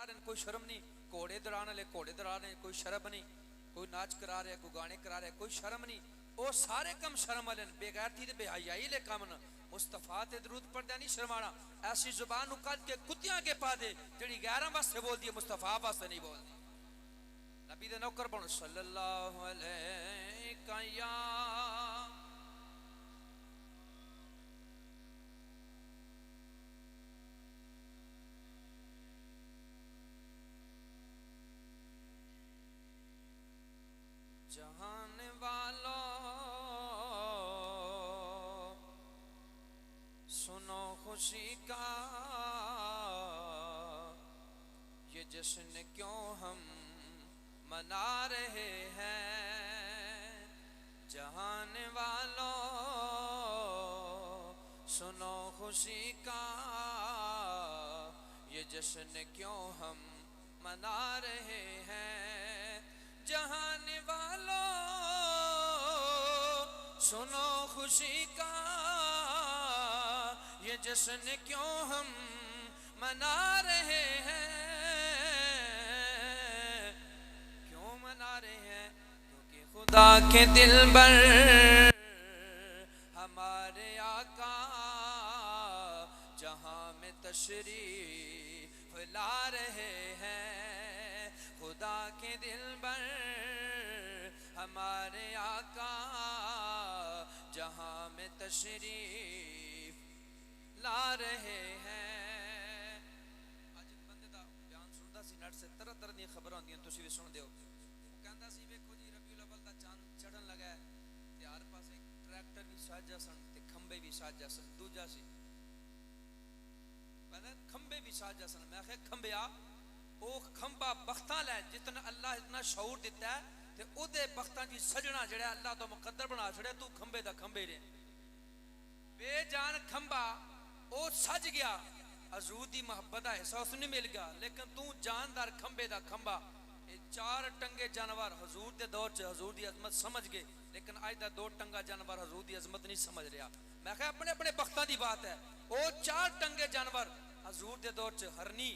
रहे कोई शर्म नहीं, घोड़े दौड़ाने वाले घोड़े दौड़ा रहे कोई शर्म नहीं, कोई नाच करा रहे कोई गाने करा रहे कोई शर्म नहीं, वो सारे कम शर्म वाले बेगैरती ते बेहयाई ले कम न। मुस्तफा ते दरूद पढ़दे नहीं शर्माना, ऐसी जुबान नु कट के कुत्तियां के पा दे जेड़ी गैरां वास्ते बोलदी है मुस्तफा वास्ते नहीं बोलदी। नबी दे नौकर बनो सल्लल्लाहु अलैहि या जहान वालों सुनो खुशी का ये जश्न क्यों हम मना रहे हैं। जहान वालों सुनो खुशी का ये जश्न क्यों हम मना रहे हैं। जहान वालों सुनो खुशी का ये जश्न क्यों हम मना रहे हैं। क्यों मना रहे हैं? क्योंकि खुदा के दिलबर हमारे आका जहां में तशरीफ ला रहे हैं। खुदा के दिलबर हमारे आका जहां में तशरीफ ला रहे हैं। अज एक बंदे दा बयान सुनदा सी नट से तरह तरह दी खबरां होंदियां, तुसीं भी सुनदे हो। वो कहंदा सी वेखो जी रबीउल अव्वल दा चांद चढ़न लगा है ते हर पासे ट्रैक्टर भी साजा सन ते खंबे भी साजा सन। दूजा सी पता खंबे भी साजा सन। मैं आखे खंबिया ओ खंबा बख्तां लै जितना अल्लाह इतना शऊर दिता है ते ओदे बख्तां दी सजना जेड़ा अल्लाह तो मुकद्दर बना छड़े तू खंबे दा खंबे रे बेजान खंबा ओ सज गया। हजूर दी मोहब्बत है हिस्सा उसने मिल गया, लेकिन तू जानदार खंबे दा खंबा। ये चार टंगे जानवर हजूर दे दौर च हजूर दी अजमत समझ गए, लेकिन अज दा दो टंगा जानवर हजूर दी अजमत नहीं समझ रहा। मैं कहा अपने अपने बख्तां दी बात है। ओ चार टंगे जानवर हजूर दे दौर च हरनी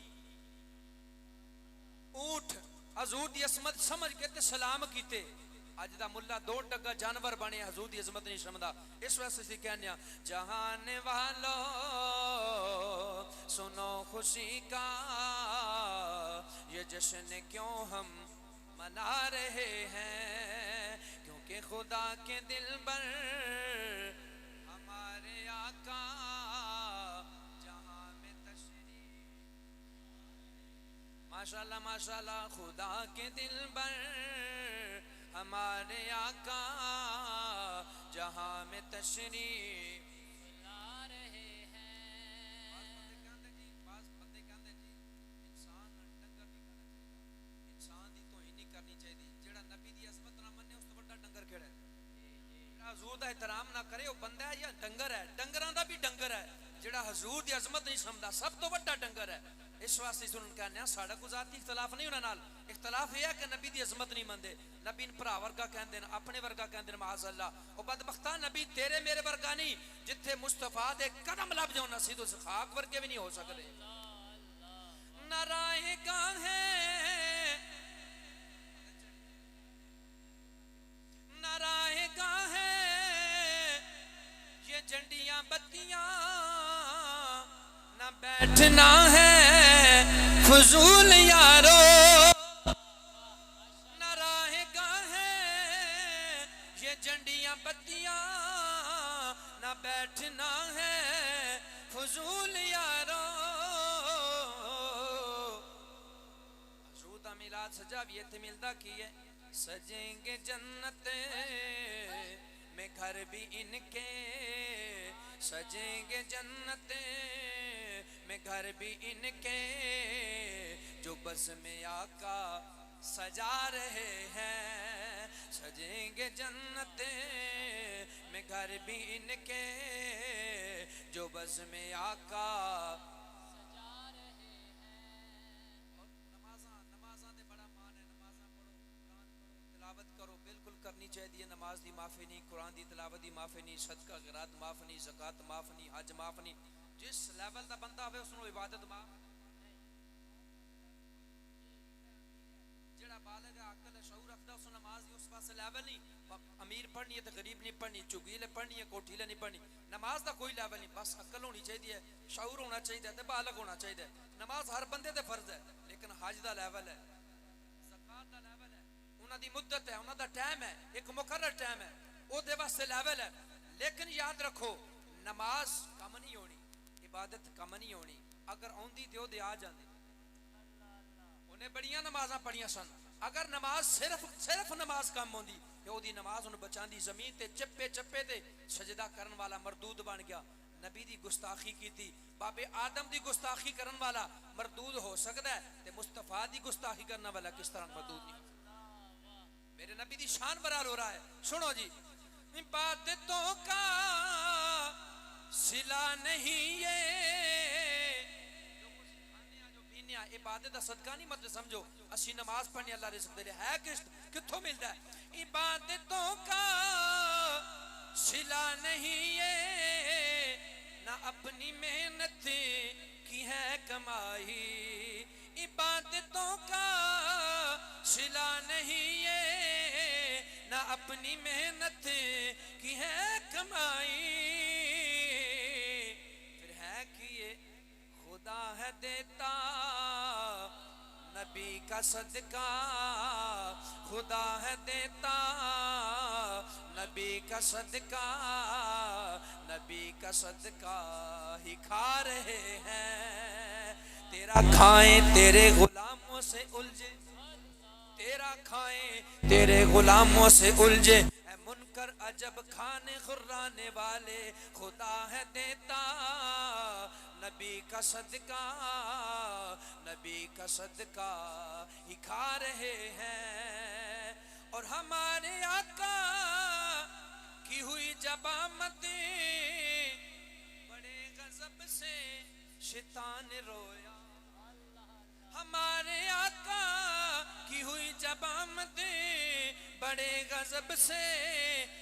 ऊंट हजूर दी अजमत समझ के ते सलाम कीते। अज दा मुल्ला दो टंगा जानवर बने हजूर दी अजमत नहीं समझदा। इस वास्ते असीं कहने जहान वालों सुनो खुशी का ये जश्न क्यों हम मना रहे हैं। क्योंकि खुदा के दिलबर हमारे आका जहां में तशरीफ। माशाल्लाह माशाल्लाह खुदा के दिलबर हमारे आका जहां में तशरीफ ला रहे हैं। बाज़ बंदे कहंदे जी इंसान डंगर नहीं खाना चाहिए, इंसान दी तोहीन नहीं करनी चाहिए। जेड़ा नबी दी अज़मत ना मन्ने उस तो बड़ा डंगर केड़ा है? जेड़ा हजूर दा एहतराम ना करे वो बंदा है या डंगर है? डंगरां दा भी डंगर है जेड़ा हजूर दी अज़मत नहीं समझदा, सब तो बड़ा डंगर है। इस वास्ते सुन कहने साड़ा कोई जाती इख्तलाफ नहीं उन्हां नाल। इख्तलाफ यह है कि नबी दी अजमत नहीं मनदे, नबी इन भरा वर्गा कहंदे ने, अपने वर्गा कहंदे ने। माज़ अल्लाह ओ बदबख्ता नबी तेरे मेरे वर्गा नहीं। जिथे मुस्तफा दे कदम लब जाओ ना सीधो खाक वर्गे भी नहीं हो सकते। नारायगा है नारायगा है ये झंडियां बत्तियां ना बैठना है फजूल यारो। नारायगा है ये झंडियां बत्तियां ना बैठना है फजूल यारो। हजूर दा मिलाद सजा भी इत्थे मिलदा की है। सजेंगे जन्नत में घर भी इनके, सजेंगे जन्नत में घर भी इनके जो बस में आका सजा रहे हैं। सजेंगे जन्नत में घर भी इनके जो बस में आका सजा रहे हैं। और नमाज़ां दे बड़ा मान है। नमाज़ां पढ़ो, कुरान पढ़ो, तिलावत करो, बिल्कुल करनी चाहिए। नमाज दी माफ़ी नहीं, कुरान दी तिलावत दी माफ़ी नहीं, सदका ख़ैरात माफ़ नहीं, ज़कात माफ़ नहीं, हज माफ़ नहीं। जिस लेवल का बंदा हो उसको इबादत माफ़। शऊर रखता उस नमाज दी उस पासे लेवल नहीं, अमीर पढ़नी है तो गरीब नहीं पढ़नी, चुगीले पढ़नी है कोठीले नहीं पढ़नी, नमाज का कोई लेवल नहीं, बस अकल होनी चाहिए, शऊर होना चाहिए ते बालग होना चाहिए। नमाज हर बंदे ते फर्ज है, लेकिन हज का लेवल है, ज़कात का लेवल है, उन्हां दी मुद्दत है, उन्हां दा टाइम है, एक मुकर्रर टाइम है, ओदे वास्ते लेवल है। लेकिन याद रखो नमाज कम नहीं होनी, इबादत कम नहीं होनी, अगर आउंदी ते ओदे आ जांदी। उन्हें बड़ियां नमाज़ां पढ़ियां सन, अगर नमाज सिर्फ नमाज कम होंदी ते ओदी नमाज उन्हें बचांदी, जमीन ते चप्पे चप्पे ते सजदा करन वाला मरदूद बन गया। नबी दी गुस्ताखी की थी, बाबे आदम दी गुस्ताखी करन वाला मरदूद हो सकता है ते मुस्तफा दी गुस्ताखी करने वाला किस तरह मरदूद नहीं? मेरे नबी दी शान बराल हो रहा है। सुनो जी, इबादतों का सिला नहीं ये, इबादत का सदका नहीं, मतलब समझो असी नमाज पढ़ने अल्लाह रिज़्क़ दे है कित्थों मिलता है? इबादतों का सिला नहीं ये, ना अपनी मेहनत की है कमाई, इबादतों का सिला नहीं ये, ना अपनी मेहनत की है कमाई, फिर है कि ये खुदा है देता नबी का सदका, खुदा है देता नबी का सदका, नबी का सदका ही खा रहे हैं, तेरा खाएं तेरे गुलामों से उलझे, तेरा खाएं तेरे गुलामों से उलझे, मुनकर अजब खाने खुर्राने वाले, खुदा है देता नबी का सदका, नबी का सदका ही खा रहे हैं। और हमारे आका की हुई जब आमद, बड़े गजब से शैतान रोया, हमारे आका की हुई जब आमद, बड़े गजब से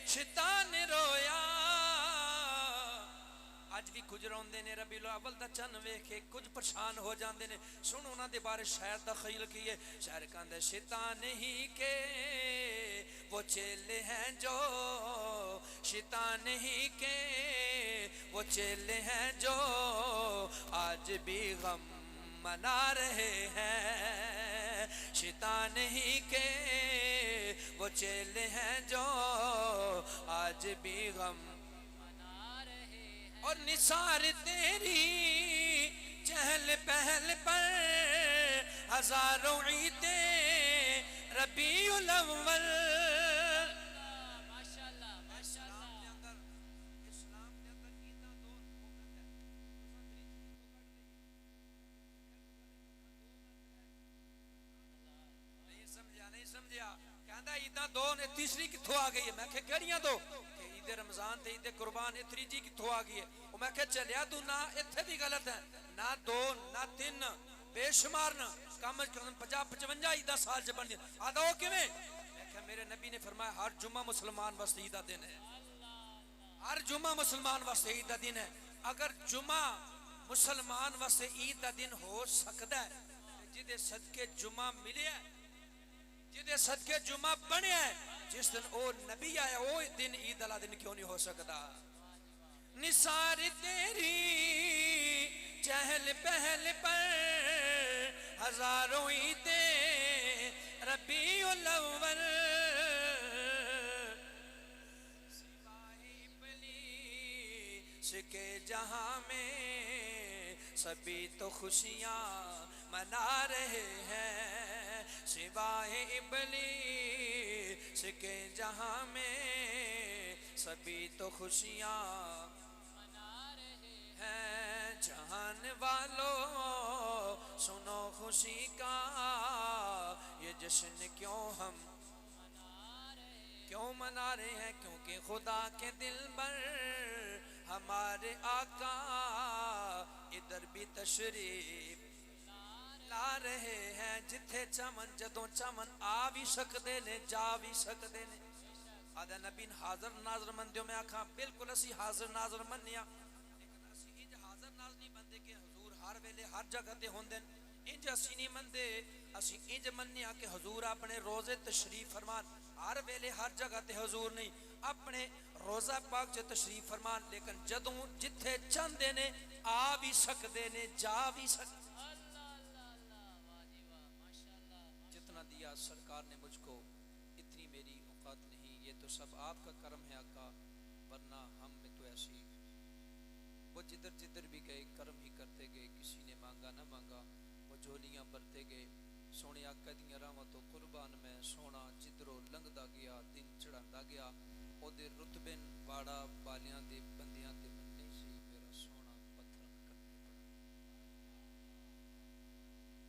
शैतान रोया। अज भी कुछ रोंदे ने रबीउल अव्वल दा चन्न वेख के कुछ परेशान हो जाते ने। सुन उन्हां दे बारे शायर दा ख्याल की है, शायर कहंदा शैतान ही के वो चेले हैं जो, शैतान ही के वो चेले हैं जो आज भी गम मना रहे हैं, शैतान ही के वो चेले हैं जो आज भी गम मना रहे हैं। और निसार तेरी चहल पहल पर हजारों ईदें रबीउल अव्वल, दो ने तीसरी कित्थों आ गई है? मैं क्या केड़ियां दो? ईद रमजान ते ईद कुर्बान, ए तीजी कित्थों आ गई है? और मैं क्या चलिया तू ना इत्थे भी गलत है, ना दो ना तीन, बेशुमार ना कम से कम 50-55 ईद साल च बन आदा हो किवें? मैं क्या मेरे नबी ने फरमाया हर जुम्मा मुसलमान वास्ते ईद दा दिन है, हर जुम्मा मुसलमान वास्ते ईद दा दिन है। अगर जुम्मा मुसलमान वास्ते ईद दा दिन हो सकता है, जिदे सदके जुम्मा मिले, जिदे सदके जुम्मा बने, जिस दिन ओ नबी आया वो दिन ईद वाला दिन क्यों नहीं हो सकता? निसार तेरी चहल पहल पर हजारों ईदें रबीउल अव्वल, सिवाए इब्लीस के जहां में सभी तो खुशियां मना रहे हैं, सिवाए इब्लीस के जहां में सभी तो खुशियां मना रहे हैं। जहान वालों सुनो खुशी का ये जश्न क्यों हम क्यों मना रहे हैं? क्योंकि खुदा के दिल पर हमारे आका इधर भी तशरीफ ला रहे हैं, जिथे चमन जदों चमन आ भी सकते ने जा भी सकते ने। आदा नबी हाजर नाजर मंदे, मैं आखा बिल्कुल असी हाजर नाजर मन्निया, लेकिन असी इंज हाजर नाजर नहीं बनते कि हुजूर हर वेले हर जगह ते होंदे, इंज असी नहीं मनते। असी इंज मन्निया कि हजूर अपने रोजे तशरीफ फरमान, हर वेले हर जगह ते हजूर नहीं, अपने रोजा पाक च तशरीफ फरमान, लेकिन जदों जिथे चाहते ने आ भी सकते ने, जा भी सकते। जितना दिया सरकार ने मुझको, इतनी मेरी औकात नहीं, ये तो सब आपका करम है आका, वरना हम में तो ऐसी। वो जिधर जिधर भी गए कर्म ही करते गए, किसी ने मांगा ना मांगा, वो झोलियां भरते गए। सोने आका दियां रावां तो कुर्बान मैं, सोना जिधरों लंघदा गया दिन चढ़ांदा गया, ओदे रुतबे वाड़ा वालियां दे बंदियां ते मन्नी सी, मेरा सोना पत्थर करने पड़ा।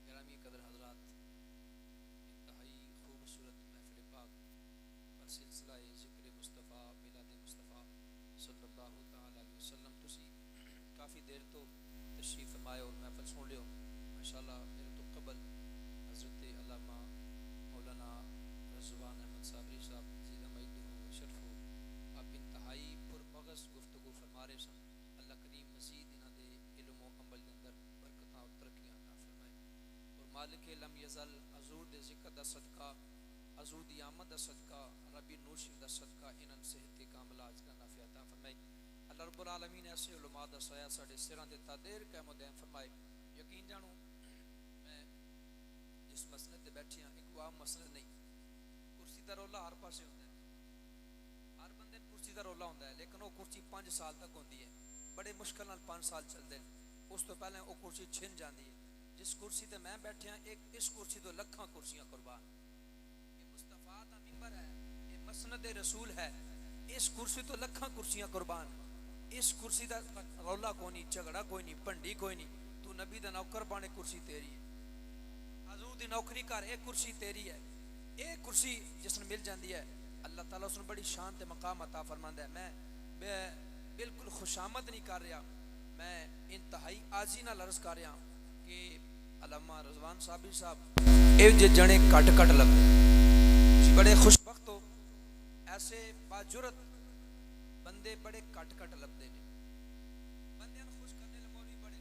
गिरामी कदर हजरात, इंतहाई खूबसूरत महफिल पाक पर सिलसिला ज़िक्र मुस्तफ़ा मिलाद मुस्तफ़ा सल्लल्लाहु तआला अलैहि वसल्लम तुसी काफ़ी देर तो तशरीफ़ फरमाए और महफिल सुन लियो माशाअल्लाह। मेरे तो कबल हज़रत अल्लामा मौलाना रज़वान अहमद साबरी साहब ज़ीदा मजदूर शरफो अब इंतहाई पुरमगज़ गुफ्तगू फरमा रहे सन। अल्लाह करीम मज़ीद इन्हां दे इल्म व अमल दे अंदर बरकतां और तरक्कियां अता फरमाए, और मालिक लम यज़ल हज़ूर दे ज़िक्र दा सदका, हज़ूर दी आमद दा सदका, रबी नूर शरीफ दा सदका, इन्हां सेहत कामिला अजला नाफ़िया अता फरमाए। अल्लाह रब्बुल आलमीन ऐसे उलमा दा साया साडे सिरां दे तादेर क़याम दैम फरमाए। यकीन जानो मैं जिस मसले ते बैठी हाँ, एक आम मसला नहीं, कुर्सी दा रौला हर पासे होंदा है, हर बंदे कुर्सी दा रौला होंदा है, लेकिन वो कुर्सी 5 साल तक होंदी है, बड़े मुश्किल नाल 5 साल चलते हैं, उस तो पहले वो कुर्सी छिन जाती है। जिस कुर्सी ते मैं बैठे हाँ, एक इस कुर्सी तो लखां कुर्सियां कुर्बान, ये मुस्तफा दा मिंबर है, ये मसनद रसूल है, इस कुर्सी तो लखां कुर्सियां कुर्बान। इस कुर्सी दा रौला कोई नहीं, झगड़ा कोई नहीं, भंडी कोई नहीं, तू नबी दा नौकर बने, कुर्सी तेरी है, हजूर दी नौकरी कर, एक कुर्सी तेरी है। एक कुर्सी जिसने मिल जाती है, अल्लाह ताला उसने बड़ी शान ते मकाम अता फरमांदा है। मैं बिल्कुल खुशामद नहीं कर रहा, मैं इंतहाई आजी नाल अर्ज कर रहा कि अल्लामा रज़वान साबरी साहब ए जे जने कट कट लगदे, बड़े खुशबख्त हो, ऐसे बाजुरत बंदे बड़े कट कट लभदे ने। बंदे खुश करने ले मौलवी बड़े,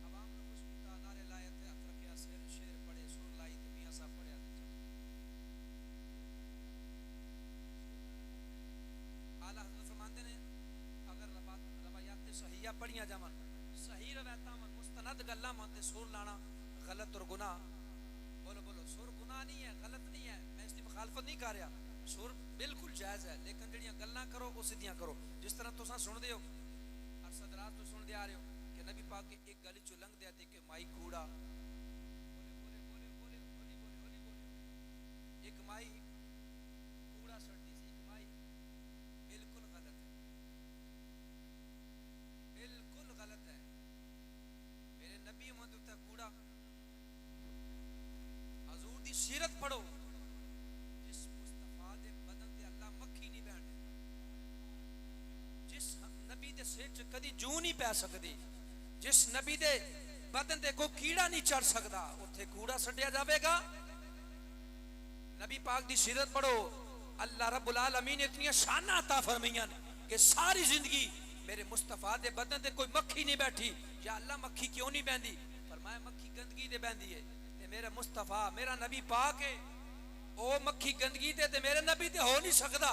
आवाम ने खुश कीता, नारे लाए ते हथ रखिया, शेर शेर पड़े, सुर लाई ते मियां साहब पढ़िया ते आला हज़रत फरमाते ने अगर रवायात सहीहा पढ़िया जावन, सही रवायतां वन, मुस्तनद गल्लां वन ते सुर लाना गलत और गुनाह। बोलो बोलो, सुर गुनाह नहीं है, गलत नहीं है, मैं इसकी मुखालफत नहीं कर रहा, सुर बिल्कुल जायज़ है, लेकिन जड़ियां गल्लां करो वो सीधियां करो। जिस तरह तुसां सुनदे हो, अरसद रात तो सुनदे आ रहे हो कि नबी पाक के एक गली चो लंघदे आ कि माई कूड़ा, एक माई कूड़ा सड़ती सी, एक माई, बिल्कुल गलत है, बिल्कुल गलत है। मेरे नबी उम्मत उत्ते कूड़ा, हजूर दी सीरत पढ़ो, जिस मुस्तफा दे बदन ते अल्लाह मक्खी नहीं बैठ, जिस नबी दे सिर च कदी जू नहीं पै सकती, जिस नबी दे बदन ते कोई कीड़ा नहीं चढ़ सकता, उत्थे कूड़ा सटिया जाएगा। नबी पाक दी सीरत पढ़ो, अल्लाह रब्बुल आलमीन इतनी शाना अता फरमाइयां कि सारी जिंदगी मेरे मुस्तफा दे बदन ते कोई मक्खी नहीं बैठी। या अल्लाह मक्खी क्यों नहीं बहती? फरमाया मक्खी गंदगी दे बहती है, ते मेरा मुस्तफा मेरा नबी पाक है, ओ मक्खी गंदगी ते मेरे नबी ते हो नहीं सकता।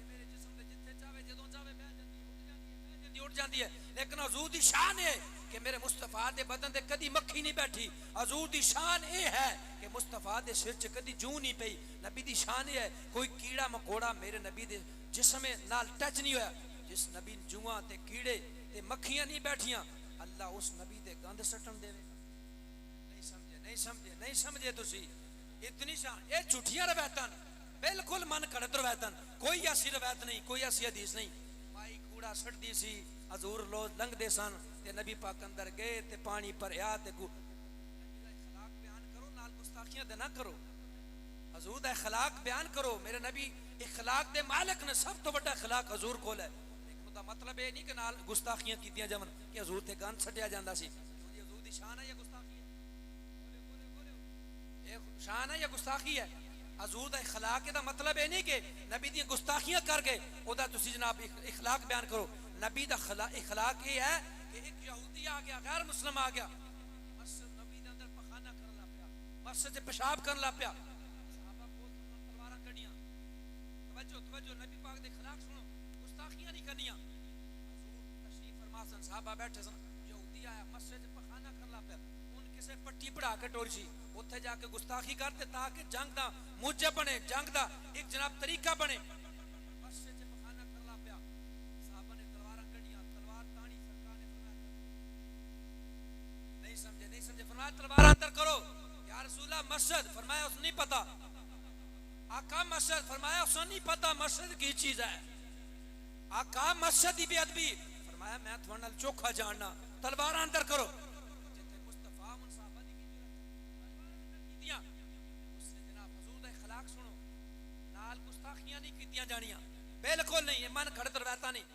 मेरे जिस्म दे जिथे चाहे जदों चाहे बह जाती है, उठ जाती है, लेकिन हजूर दी शान है कि मेरे मुस्तफा दे बदन ते कदी मक्खी नहीं बैठी। हजूर दी शान ये है कि मुस्तफा दे सिर च कदी जू नहीं पई। नबी दी शान है कोई कीड़ा मकोड़ा मेरे नबी दे जिस्म नाल टच नहीं होया। जिस नबी जुआं ते कीड़े ते मक्खियां नहीं बैठियां, अल्लाह उस नबी दे गंद सटन देवे। नहीं समझे, नहीं समझे, नहीं समझे तुसी? इतनी शान, ये झूठियां रवायतां, बिल्कुल मन घड़त रवायतां, कोई ऐसी रवायत नहीं, कोई ऐसी हदीस नहीं। माई कूड़ा सटदी सी, हजूर लोग लंघदे सन ते नबी पाक अंदर गए ते पानी भरया ते इखलाक बयान करो, नाल गुस्ताखियां ते ना करो। हजूर दा इखलाक बयान करो। मेरे नबी इखलाक दे मालिक ने, सब तो बड़ा इखलाक हजूर कोल है। लेकिन मतलब ये नहीं कि नाल गुस्ताखियां कीतियां जावन कि हजूर ते गंद छड्डिया जांदा सी। हजूर दी शान है या गुस्ताखी है? ये शान है या गुस्ताखी है? हजूर दा इखलाक दा मतलब ये नहीं कि नबी दी गुस्ताखियां कर गए ओदा तुसी जनाब इखलाक बयान करो। नबी दा इखलाक ये है कि एक यहूदी आ गया, गैर मुस्लिम आ गया, बस नबी दे अंदर पखाना करन लग पिया, मस्जिद च पेशाब करन लग पिया सहाबा कोल तलवारां कढ़ियां तवज्जो तवज्जो नबी पाक दे खिलाफ सुनो गुस्ताखियां नहीं करनियां हुजूर तशरीफ फरमा सन सहाबा बैठे सन यहूदी आया मस्जिद च पखाना करन लग पिया उन किसे पट्टी पढ़ा के टोरी सी उत्थे जाके गुस्ताखी करते ताकि जंग दा मूजब बने जंग दा एक जनाब तरीका बने मस्जिद च पखाना करन लग पिया सहाबा ने तलवारां कढ़ियां तलवार तानी सरकार ने फरमाया नहीं समझे फरमाया तलवार अंदर करो या रसूलल्लाह मस्जिद फरमाया उस नहीं पता आका मस्जिद फरमाया उस नहीं पता मस्जिद की चीज है आका मस्जिद की बेअदबी फरमाया मैं थोड़े नाल चोखा जानना तलवार अंदर करो जिथे मुस्तफा उन साहबा दी की कीतियां उसने जनाब हुजूर दा अखलाक सुनो नाल गुस्ताखियां नहीं कीतियां जानियां बिल्कुल नहीं ये मन खड़े रवायतां नहीं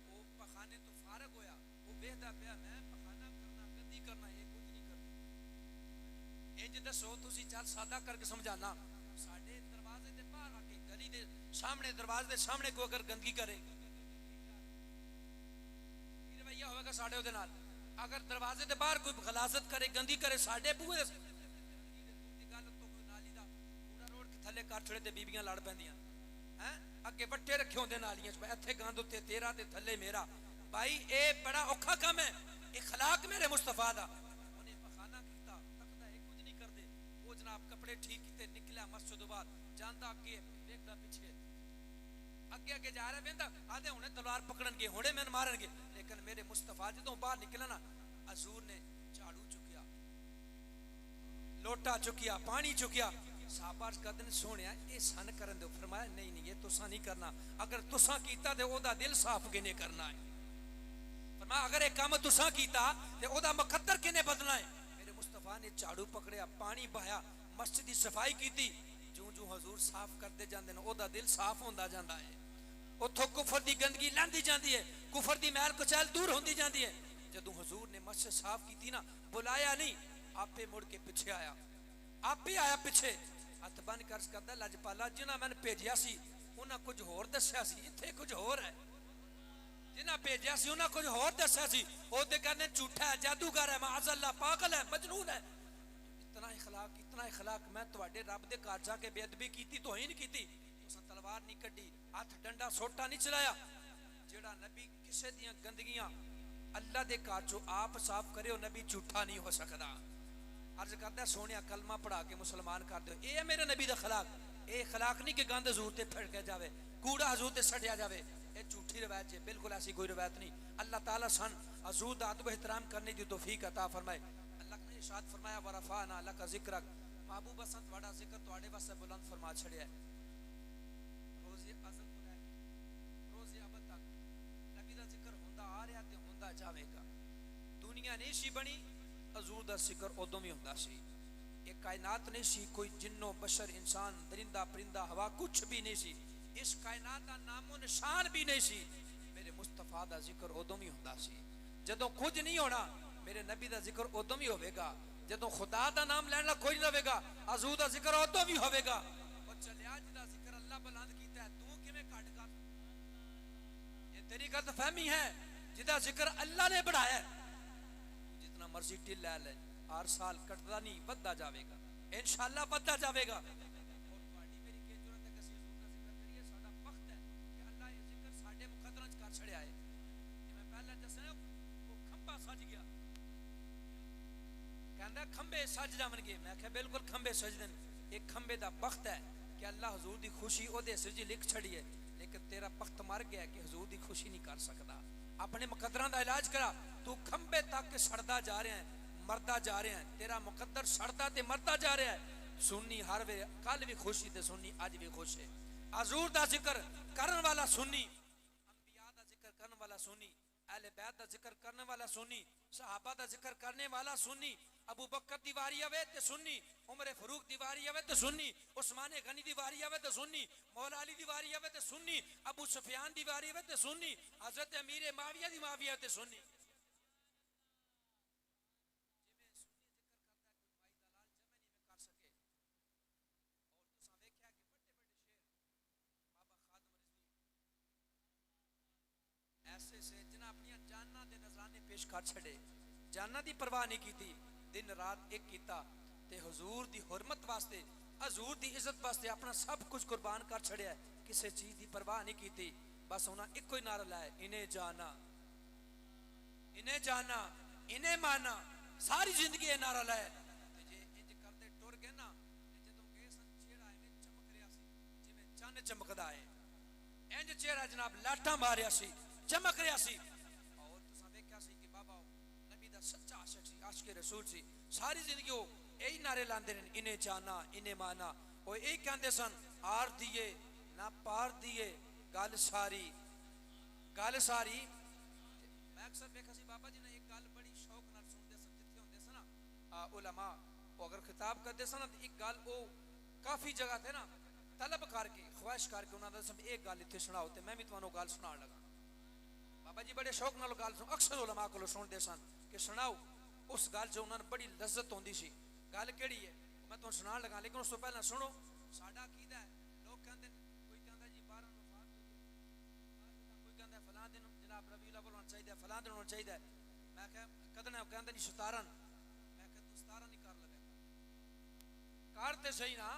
वो पखाने तो फारग होया वो वेखदा पिया मैं पखाना करना गंदी करना ये कुछ नहीं करना इंज दसो तुसी चल सादा करके समझाना साडे दरवाजे दे बाहर आके गली दे सामने दरवाजे दे सामने को अगर गंदगी करे रवैया होगा साडे ओदे नाल अगर दरवाजे दे बाहर कोई गलाजत करे गंदी करे साडे बूहे दी गल तो कोई नाली दा पूरा रोड के थल्ले कर छड़े ते बीबियां लड़ पैंदियां हैं अगे बट्टे रखे होंदे नालियां च इत्थे गंद उत्ते तेरा ते थल्ले मेरा भाई ए बड़ा औखा काम है इखलाक मेरे मुस्तफा दा उन्हें पखाना कीता तकदा है कुछ नहीं करदे वो जनाब कपड़े ठीक कीते निकला मस्जिद बाद जांदा अगे देखदा पीछे अगे अगे जा रहा वेंदा आधे हुणे तलवार पकड़नगे हुणे मैनू मारनगे लेकिन मेरे मुस्तफा जदों बाहर निकला ना हजूर ने झाड़ू चुकिया लोटा चुकिया पानी चुकिया साहबा कदन सोनिया ये सन करन दो फरमाया नहीं नहीं ये तुसा नहीं करना अगर तुसा कीता ते ओदा दिल साफ किने करना है फरमाया अगर ये काम तुसा कीता ते ओदा मुकद्दर किने बदलना है मेरे मुस्तफा ने झाड़ू पकड़िया पानी बहाया मस्जिद की सफाई कीती जूं जूं हजूर साफ करते जांदे ने ओदा दिल साफ होंदा जांदा है उथों कुफर दी गंदगी लंघदी जांदी है कुफर दी मैल कुचैल दूर होंदी जांदी है जदों हुजूर ने मस्जिद साफ कीती ना बुलाया नहीं आपे मुड़ के पीछे आया आपे आया पीछे हथ बन कर करदा लजपाला जिन्हां मैंने भेजिया सी उन्हां कुछ होर दस्सिया सी इत्थे कुछ होर है जिन्हां भेजिया सी उन्हां कुछ होर दस्सिया सी ओ ते कहंदे झूठा है जादूगर है माअज़ल्लाह पागल है मजनून है इतना इखलाक मैं तुहाडे रब दे घर जाके बेअदबी कीती तौहीन कीती तुसां तलवार नहीं कड्डी हथ डंडा सोटा नहीं चलाया जेड़ा नबी किसे दियां गंदगियां अल्लाह दे घर चो आप साफ करे नबी झूठा नहीं हो सकदा अर्ज करदा सोनिया कलमा पढ़ा के मुसलमान कर दो ये है मेरे नबी दा खलाक ये खलाक नहीं कि गंद हजूर ते फड़के जावे कूड़ा हजूर ते सड़िया जावे ये झूठी रवायत है बिल्कुल ऐसी कोई रवायत नहीं अल्लाह ताला सन हजूर दा अदब एहतराम करने की तौफीक अता फरमाए अल्लाह ने इरशाद फरमाया वरफाना लक जिक्रक महबूब असां तुहाडा जिक्र तुहाडे वास्ते बुलंद फरमा छड़िया रोज़े अज़ल तो लेके रोज़े अबद तक नबी दा जिक्र होंदा आ रहा ते होंदा जावेगा दुनिया नहीं सी बनी हजूर दा जिक्र उदों भी होंदा सी ये कायनात नहीं सी कोई जिन्नो बशर इंसान दरिंदा परिंदा हवा कुछ भी नहीं सी इस कायनात दा नामो निशान भी नहीं सी मेरे मुस्तफा दा जिक्र उदों भी होंदा सी जदों कुछ नहीं होना मेरे नबी दा जिक्र उदों भी होवेगा जदों खुदा दा नाम लेना कोई नहीं होवेगा हजूर दा जिक्र उदों भी होवेगा और चलिया जिदा जिक्र अल्लाह बुलंद कीता है तू किवें घट कर ये तेरी गलतफहमी है जिदा जिक्र अल्लाह ने बढ़ाया जितना मर्जी टिल ले हर साल कटदा नहीं बढ़ता जाएगा इंशाअल्लाह बढ़ता जाएगा और पार्टी मेरी की जरूरत है कि ਅਸੀਂ हजूर ਦਾ ਜ਼ਿਕਰ ਕਰੀਏ ਸਾਡਾ ਵਕਤ ਹੈ ਕਿ ਅੱਲਾਹ ਇਹ ਜ਼ਿਕਰ ਸਾਡੇ ਮੁਕੱਦਰਾਂ 'ਚ ਕਰ ਛੜਿਆ ਹੈ ਜਿਵੇਂ ਪਹਿਲਾਂ ਦੱਸਿਆ ਉਹ ਖੰਭਾ ਸੱਜ ਗਿਆ कहना खंबे सज जावणगे मैं आख्या बिल्कुल खंबे सजदे एक खंबे दा वक्त है कि अल्लाह हजूर दी खुशी ओदे सिर च लिख छड़ी है लेकिन तेरा वक्त मर गया कि हजूर दी खुशी नहीं कर सकता अपने मुकद्दरां दा इलाज करा तू खंबे तक सड़दा जा रहा है मरदा जा रहा है तेरा मुकद्दर सड़दा ते मरदा जा रहा है सुन्नी हर वे कल भी खुशी ते सुन्नी अज भी खुश है हजूर दा जिक्र करन वाला सुन्नी अंबिया दा जिक्र करन वाला सुन्नी अहले बैत दा जिक्र करने वाला सुन्नी सहाबा दा जिक्र करने वाला सुन्नी अबू बकर दी वारी आवे ते सुन्नी उमर फारूक दी वारी आवे ते सुन्नी उस्मान गनी दी वारी आवे ते सुन्नी मौला अली दी वारी आवे ते सुन्नी अबू सुफियान दी वारी आवे ते सुन्नी हजरत अमीर माविया दी माविया ते सुन्नी ऐसे से जिन्हें अपनी जाना दे नजराने पेश कर छड़े जाना दी परवाह नहीं की दिन रात एक किया ते हुजूर दी हुरमत वास्ते हजूर दी इज्जत वास्ते अपना सब कुछ कुर्बान कर छड़िया, किसी चीज की परवाह नहीं की। बस उन्हें इको ही नारा लाया, इन्हें जाना इन्हें माना। सारी जिंदगी ये नारा लाया। जे इंज करते टुर गए ना, जो गए सन चेहरा इन्हें चमक रहा सी जिवें चन्न चमकदा है, इंज चेहरा जनाब लाठा मारिया सी, चमक रहा सी। और तुसां वेख्या सी कि बाबा नबी दा सच्चा आशिक सी, आशिक रसूल सी। सारी जिंदगी वो यही नारे लाते रहे, इन्हें जाना इन्हें माना। वो यही कहते सन, आर दिए ना पार दिए, गल सारी गल सारी। मैं अक्सर देखा सी बाबा जी ने एक गल बड़ी शौक नाल सुनते सन, जिथे होंदे सन ना उलमा, वो अगर खिताब करते सन तो एक गल वो काफ़ी जगह थे ना तलब करके ख्वाहिश करके उन्होंने सब एक गल इतने सुनाओ, तो मैं भी तुम्हें गल सुना लगा। बाबा जी बड़े शौक नाल गल अक्सर उलमा को सुनते सन कि सुनाओ उस गल जो उन्होंने बड़ी लज्जत होंदी सी। गल केड़ी है मैं तुम सुना लगा, लेकिन उस तो पहला सुनो। साडा अकीदा है, लोग कहते कोई कहता जी 12 वफात हुई है, कोई कहता फलां दिन जनाब रबी अव्वल होना चाहिए, फलां दिन होना चाहिए। मैं क्या कदना कहता जी 17। मैं क्या तू 17 नहीं कर लगा, कर ते सही ना,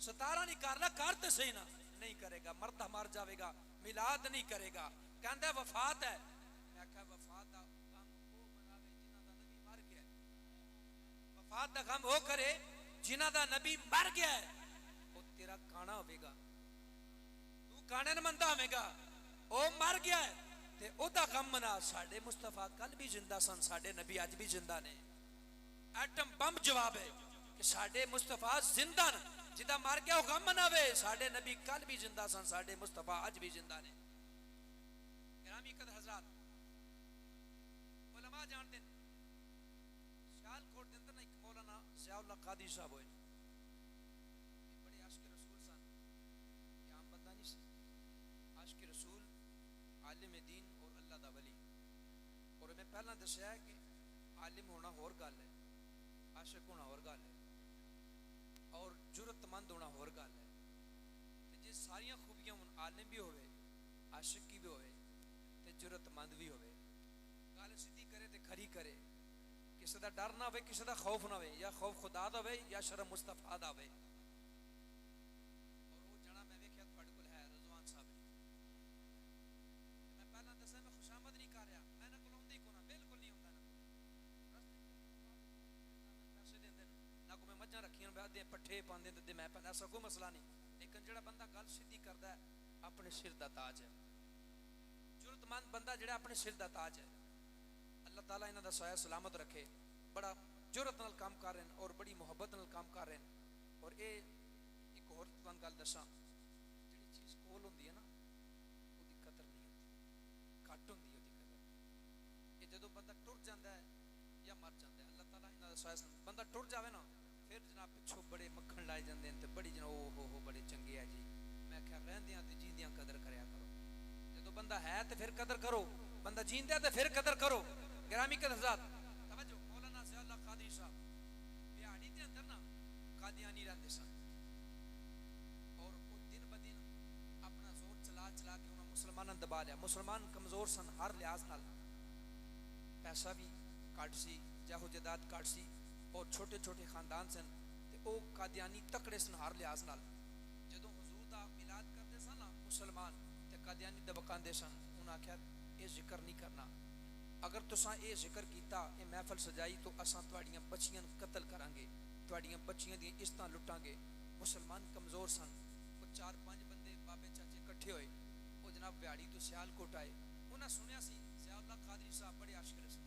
17 नहीं कर ला, कर ते सही ना। नहीं करेगा मरदा मर जाएगा, मिलाद नहीं करेगा, कहता वफात है। मैं क्या वफात का गम वो मनावे जिन्हां दा नबी मर गया, वफात का गम वो करे जिन्हां दा नबी मर गया है। वो तेरा काना होगा, तू काने न मनदा होगा, वो मर गया है ते ओदा गम मना। साडे मुस्तफा कल भी जिंदा सन, साडे नबी अज भी जिंदा ने। एटम बम जवाब है कि साडे मुस्तफा जिंदा न, जिदा मर गया वो गम मनावे। साडे नबी कल भी जिंदा सन, साडे मुस्तफा अज भी जिंदा ने। गिरामी कदर हज़रात, उलमा जानते हैं सियालकोट के अंदर ना एक मौलाना ज़ियाउल्लाह कादरी साहब होए, बड़े आशिक रसूल सन। ये आम बंदा नहीं सी, आशिक रसूल, आलिम दीन और अल्लाह दा वली। और मैं पहला दसिया है कि आलिम होना होर गल है, आशिक होना होर गल है, और जुरतमंद होना होर गल है। जे सारिया खूबियां होन, आलिम भी होवे, आशिक की भी होवे ते जुरतमंद भी होवे, गल सीधी करे ते खरी करे, किसी का डर ना हो, किसी का खौफ ना हो, या खौफ खुदा दा हो या शर्म मुस्तफा दा हो। और वो जना मैं वेख्या तुहाडे कोल है रज़वान साहब जी। मैं पहला दसा मैं खुशामद नहीं कर रहा, मैं ना कोल आउंदा ही कोना, बिल्कुल नहीं आउंदा ना पैसे देंदे ना को मैं मज्जां रखियां दे पट्ठे पांदे ते मैं पैंदा, ऐसा कोई मसला नहीं। लेकिन जेड़ा बंदा गल सीधी करदा है अपने सिर दा ताज है, जुरतमंद बंदा जेड़ा अपने सिर दा ताज है। अल्लाह ताला इन्हां दा साया सलामत रखे। बड़ा जुरत नाल काम कर रहे हैं और बड़ी मुहब्बत नाल काम कर रहे हैं। और ये एक होर तुहानूं गल दसां, जिहड़ी चीज़ कोल हुंदी है ना उसकी कदर नहीं होती, घट होंदी है उसकी कदर। ये जदों बंदा टुर जाता है या मर जाता है, अल्लाह ताला इन्हां दा साया बंदा टुर जाए ना, फिर जनाब पिछों बड़े मक्खन लाए जाते हैं, तो बड़ी जना हो बड़े चंगे है जी। मैं क्या रहंदियां ते जींदियां कदर करया करो। जदों बंदा है तो फिर कदर करो, बंदा जींदा तो फिर कदर करो। गिरामी के हज़रात तवज्जो, मौलाना ज़ियाउल्लाह कादरी साहब बिहाड़ी के अंदर ना कादियानी रहते सन, और वो दिन ब दिन अपना जोर चला चला के उन्होंने मुसलमानों दबा लिया। मुसलमान कमजोर सन हर लिहाज नाल, पैसा भी घट सी, जाहो जायदाद घट सी, और छोटे छोटे खानदान सन, ते वो कादियानी तकड़े सन हर लिहाज नाल। जदों हुजूर दा मिलाद करते सन ना मुसलमान, ते कादियानी दबकांदे सन। उन्हें आख्या ये जिक्र नहीं करना, अगर तुसां ये जिक्र किया, ये महफल सजाई, तो असां तुहाड़ियां बच्चियां कतल करांगे, तुहाड़ियां बच्चियां दी इज्जतां लुटांगे। मुसलमान कमजोर सन। वो 4-5 बंदे बाबे चाचे इकट्ठे होए, वो जनाब बिहाड़ी तो सियालकोट आए। उन्हें सुनिया सी ज़ियाउल्लाह कादरी साहब बड़े आशिक रसूल,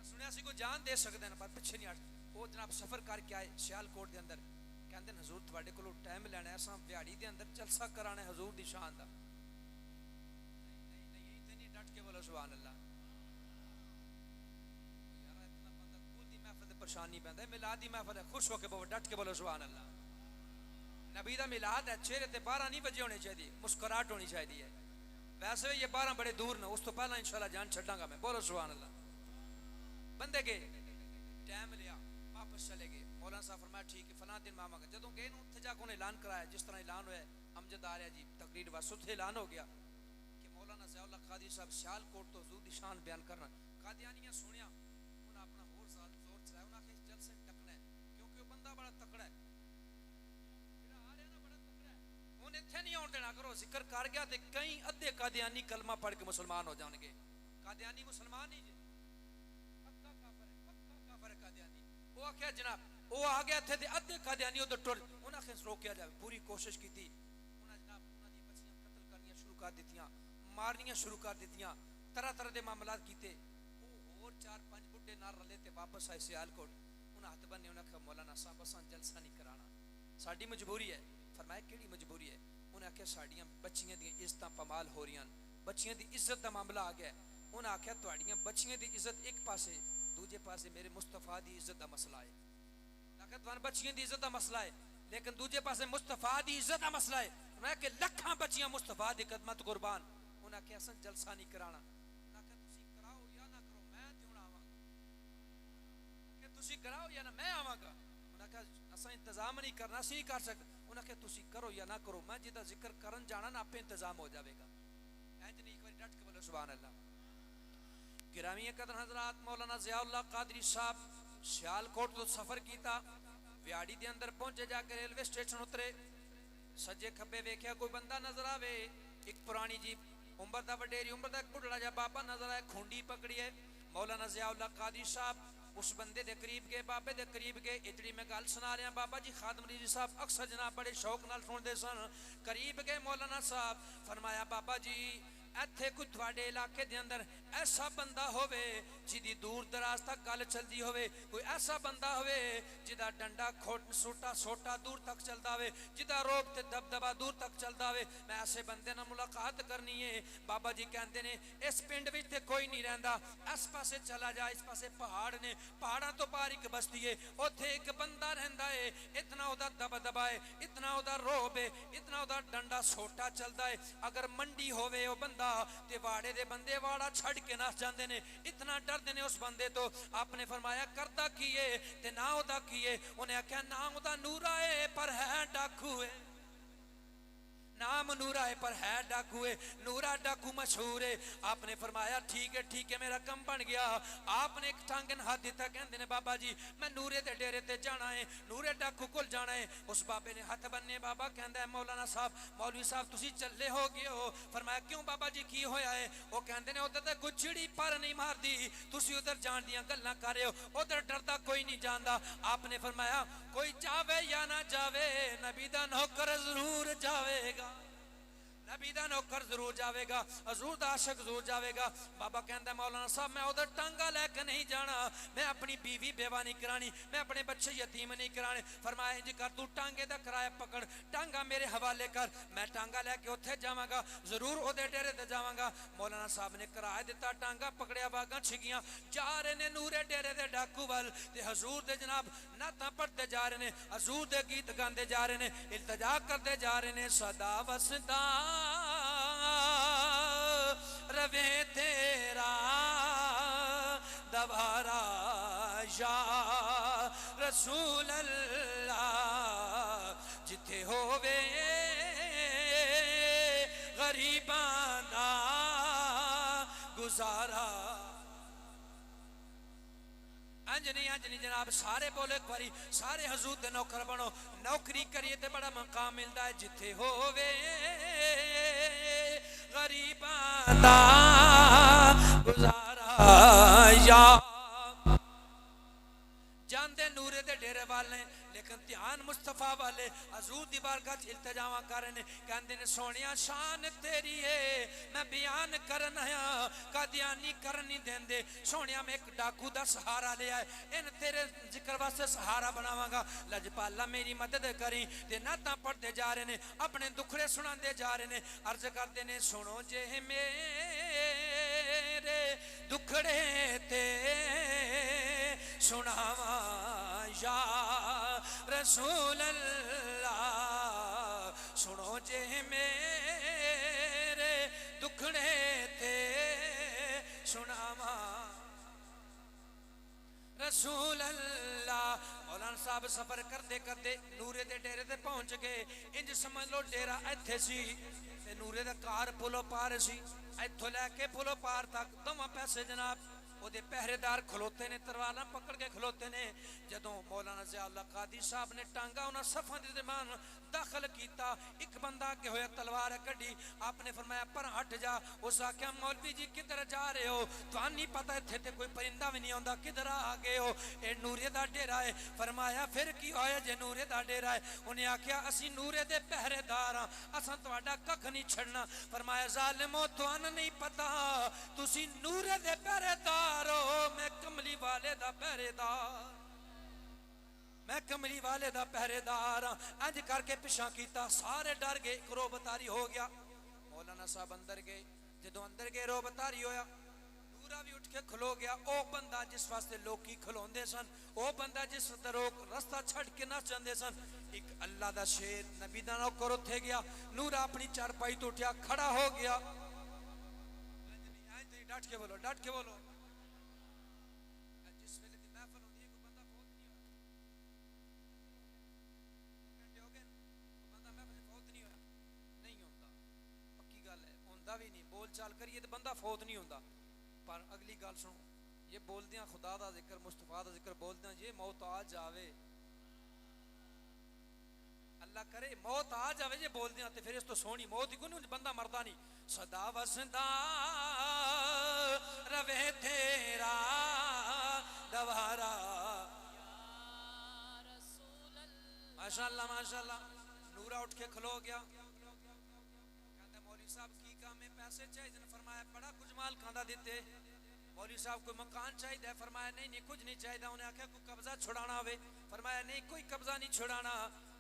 सुनिया सी कोई जान दे सकते हैं पर पिछे नहीं हट। वो जनाब सफर करके आए सियालकोट के अंदर, कहते हजूर थोड़े को टाइम लेना है, असां बिहाड़ी के अंदर जलसा कराना है हजूर दी शान दा। डट के बोलो सुभान अल्लाह। यार इतना बंदा कुल दी महफिल ते परेशान नहीं पैंदा, मिलाद दी महफिल है, खुश होके बोलो, डट के बोलो सुभान अल्लाह। नबी दा मिलाद है, चेहरे ते 12 नहीं बजे होने चाहिए, मुस्कुराहट होनी चाहिए है। वैसे ये 12 बड़े दूर ने, उस तो पहला इंशाल्लाह जान छड्डांगा मैं, बोलो सुभान अल्लाह। बंदे गए, टाइम लिया, वापस चले गए। मौलाना साहब फरमाया ठीक है फलां दिन मामा, जदों गए ना उत्थे जाके उन्हें ऐलान कराया, जिस तरह ऐलान होया अमजद आ रहा जी तकरीर वास्ते, उत्थे ऐलान हो गया कि मौलाना ज़ियाउल्लाह कादरी साहब सियालकोट तो हुजूर दी शान बयान करना। कादियानियां सुनिया, उन्हें अपना होर जोर चलाया, उन्हें आखे जलसे टकना है, देना करो जिक्र कर गया ते कई अद्धे कादियानी कलमा पढ़ के मुसलमान हो जाएंगे। कादियानी मुसलमान ही जे पक्का काफर है कादियानी। वो आख्या जनाब वो आ गया थे ते अद्धे कादियानी उधर टुर उन्हें आखे रोकिया जाए पूरी कोशिश की थी उन्हें जनाब उन्हां दी बच्चियां कत्ल करनियां शुरू कर दित्तियां मारनियां शुरू कर दित्तियां तरह तरह के मामलात कीते। वो और 4-5 बुढ़े नाल रले ते वापस आए सियालकोट उन्हें हाथ बन्ने उन्हें आख्या मौलाना साहब असां जलसा नहीं कराना साडी मजबूरी है। फरमाया केड़ी मजबूरी है? उन्हें आख्या साड़ियां बच्चियां दी इज्जतां पमाल हो रही बच्चियां दी इज्जत का मामला आ गया। उन्हें आख्या तुहाड़ियां बच्चियां दी इज्जत एक पासे दूजे पासे मेरे मुस्तफा दी इज्जत का मसला है। आख्या तुहान बच्चियां दी इज्जत का मसला है लेकिन दूजे पासे मुस्तफा दी इज्जत का मसला है। मैं कि लखां बच्चियां मुस्तफा दी खिदमत कुर्बान। उन्हें आख्या असां जलसा नहीं कराना। उन्हें आख्या तुसी कराओ या ना करो मैं ते हुण आवांगा। कि तुसी कराओ या ना मैं आवांगा। उन्हें आख्या असां इंतजाम नहीं करना सी नहीं कर सकते। उन्हें आख्या तुसी करो या ना करो मैं जिदा जिक्र करन जाना ना आपे इंतजाम हो जाएगा। इंज नहीं एक बार डट के बोलो सुभान अल्लाह। गिरामी कदर हजरात मौलाना ज़ियाउल्लाह कादरी साहब सियालकोट तो सफर किया व्याड़ी दे अंदर पहुंचे जाकर रेलवे स्टेशन उतरे सज्जे खब्बे वेख्या कोई बंदा नजर आवे। एक पुरानी जी उम्र दा वडेरी उम्र दा बुढ़ड़ा जा बाबा नजर आए खूंडी पकड़ी है। मौलाना ज़ियाउल्लाह कादरी साहब उस बंदे दे करीब गए बाबे दे करीब गए इतनी मैं गल सुना रहा बाबा जी खादम जी साहब अक्सर जनाब बड़े शौक नाल सुनते सन। करीब गए मौलाना साहब फरमाया बाबा जी इत्थे कोई तुहाडे इलाके दे अंदर ऐसा बंदा होवे जिदी दूर दराज तक गल चलती होवे कोई ऐसा बंदा होवे जिदा डंडा खोट सोटा सोटा दूर तक चलता होवे जिदा रोब ते दबदबा दूर तक चलता होवे मैं ऐसे बंदे नाल मुलाकात करनी है। बाबा जी कहते ने इस पिंड विच ते कोई नहीं रहिंदा इस पासे चला जा इस पासे पहाड़ ने पहाड़ां तो पार एक बस्ती है उत्थे एक बंदा रहिंदा है इतना ओदा दबदबा है इतना ओदा रोब है इतना ओदा डंडा सोटा चलता है अगर मंडी होवे ओ बंदा ते वाड़े दे बंदे वाड़ा छड़ के नस जांदे ने इतना डरदे ने उस बंदे तो। आपने फरमाया करदा की है ते ना ओदा की है। उन्हें आख्या नाम ओदा नूरा है पर है डाकू है नाम नूरा है पर है डाकू है नूरा डाकू मशहूर है। आपने फरमाया ठीक है मेरा कम बन गया। आपने एक टांगन हाथ दिता कहंदे ने बाबा जी मैं नूरे दे डेरे ते जाना है नूरे डाकू कोल जाना है। उस बाबे ने हाथ बन्ने बाबा कहंदा है मौलाना साहब मौलवी साहब तुसी चले हो गए हो। फरमाया क्यों बाबा जी की होया है? वो कहंदे ने उधर ते कोई चिड़ी पर नहीं मारदी तुसी उधर जान दियां गल्लां कर रहे हो उधर डरदा कोई नहीं जानदा। आपने फरमाया कोई जावे या ना जावे नबी दा नौकर जरूर जावेगा नबी दा नौकर जरूर जाएगा हजूर दा आशिक जरूर जाएगा। बाबा कहंदा मौलाना साहब मैं उधर टांगा लेके नहीं जाना मैं अपनी बीवी बेवा नहीं करानी मैं अपने बच्चे यतीम नहीं कराने। फरमाया इंज कर तू टांगे दा किराया पकड़ टांगा मेरे हवाले कर मैं टांगा लेके उत्थे जावांगा जरूर ओदे डेरे ते जावांगा। मौलाना साहब ने किराया दिता टांगा पकड़िया बागां छिगियां जा रहे ने नूरे डेरे दे डाकू वाल ते हजूर दे जनाब नातां पढ़ते जा रहे ने हजूर दे गीत गांदे जा रहे ने इल्तिजा करते जा रहे ने सदा वसदा रवे तेरा दवारा या रसूल अल्लाह जिथे होवे गरीबां दा गुजारा। अंजनी जनाब सारे बोले एक बारी सारे हजूर दे नौकर बनो नौकरी करिए ते बड़ा मकाम मिलता है जिथे होवे गरीबां दा गुजारा। या जानते नूरे दे डेरे वाले लेकिन ध्यान मुस्तफा वाले हजूर दी बारगाह च इल्तिजामा कर रहे ने कहंदे ने सोनिया शान तेरी है मैं बयान करन आया कादियानी करन नहीं देंदे सोनिया मैं एक डाकू दा सहारा लिया है इन तेरे जिक्र वास्ते सहारा बनावांगा लजपाला मेरी मदद करी ते नातां पढ़ते जा रहे ने अपने दुखड़े सुनांदे जा रहे ने अर्ज करते ने सुनो जे मेरे दुखड़े ते सुनावा या रसूल अल्लाह सुनो जे मेरे दुखड़े ते सुनावा रसूल अल्लाह। मौलाना साहब सफर करते करते नूरे दे डेरे ते पहुंच गए इंज समझ लो डेरा इत्थे सी ते नूरे दा कार पुलो पार सी इत्थों लैके पुलो पार तक दोवां पैसे जनाब ओदे पहरेदार खलोते ने, तलवारां पकड़ के खलोते ने। जदों मौलाना ज़ियाउल्लाह कादी साहब ने टांगा उन्हां सफां दे दरमियान दाखिल कीता, एक बंदा अगे होया, तलवार कड्डी, आपने फरमाया पर हट जा। उस आख्या मौलवी जी किधर जा रहे हो, तुहानू नहीं पता इत्थे ते कोई परिंदा भी नहीं आउंदा, किधर आ गए हो, ये नूरे दा डेरा है। फरमाया फिर की होया जे नूरे दा डेरा है? उन्हें आख्या असी नूरे दे पहरेदार हां, असां तुहाडा कख नहीं छड़ना। फरमाया जालिमो तुहानू नहीं पता, तुसी नूरे दे पहरेदार हो, मैं कमली वाले दा पहरेदार, मैं कमली वाले दा पहरेदार हाँ। इंज करके पिछा किया, सारे डर गए, एक रोबतारी हो गया। मौलाना साहब अंदर गए, जो अंदर गए रोबतारी होया, नूरा भी उठ के खलो गया। ओ बंदा जिस वास्ते लोकी खलोंदे सन, ओ बंदा जिस लोग रास्ता छड़ के ना चाहते सन, एक अल्लाह दा शेर नबी दा नौकर उत्थे गया। नूरा अपनी चारपाई तो उठा, खड़ा हो गया। डट के बोलो, डट के बोलो। जिस वेले दी महफिल होंदी है, कोई बंदा फौत नहीं होया, घंटे हो गए, कोई बंदा महफिल फौत नहीं होया, नहीं होंदा, पक्की गल है, होंदा भी नहीं। बोल चाल करिए तो बंदा फौत नहीं होंदा। पर अगली गल सुनो, ये बोलदियां खुदा दा जिक्र, मुस्तफा दा जिक्र बोलदियां जे मौत आ जावे, अल्लाह करे मौत आ जावे जे बोलदियां, ते फिर इस तो सोहनी मौत ही कोई नहीं, बंदा मरदा नहीं। सदा वसदा रवे तेरा दवारा, माशाअल्लाह माशाअल्लाह। नूरा उठ के खलो गया, कहता मौलवी साहब की काम है, पैसे चाहिए? फरमाया बड़ा कुछ माल खांदा दिते। मौलवी साहब कोई मकान चाहिए? फरमाया नहीं नहीं कुछ नहीं चाहिए। उन्हें आख्या कोई कब्जा छुड़ाना हो? फरमाया नहीं कोई कब्जा नहीं छुड़ाना।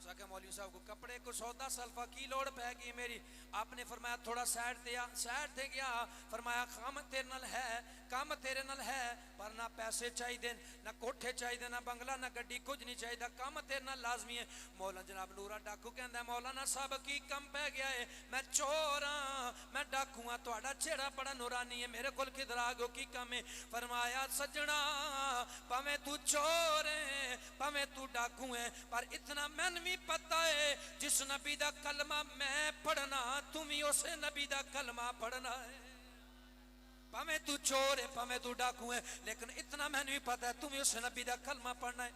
आख्या मौलवी साहब को कपड़े को सौदा सल्फा की लोड़ पै गई मेरी? आपने फरमाया थोड़ा साइड ते आ, साइड ते गया। फरमाया काम तेरे नाल है, काम तेरे नाल है, पर ना पैसे चाहिए, ना कोठे चाहिए, ना बंगला, ना गड्डी, कुछ नहीं चाहिए, काम तेरे नाल लाजमी है। मौलाना जनाब नूरा डाकू कहता है मौलाना साहब की कम पै गया है, मैं चोर हाँ, मैं डाकू हाँ, तुहाडा चेहरा बड़ा नूरानी है, मेरे कोल किधर आ गयो, की कम है? फरमाया सजना भावें तू चोर है, भावें तू डाकू है, पर इतना मैनू भी पता है जिस नबी दा कलमा मैं पढ़ना, तुम ही उस नबी दा कलमा पढ़ना है। भावें तू चोर है, भावें तू डाकू है, लेकिन इतना मैनू भी पता है तुम ही उस नबी दा कलमा पढ़ना है।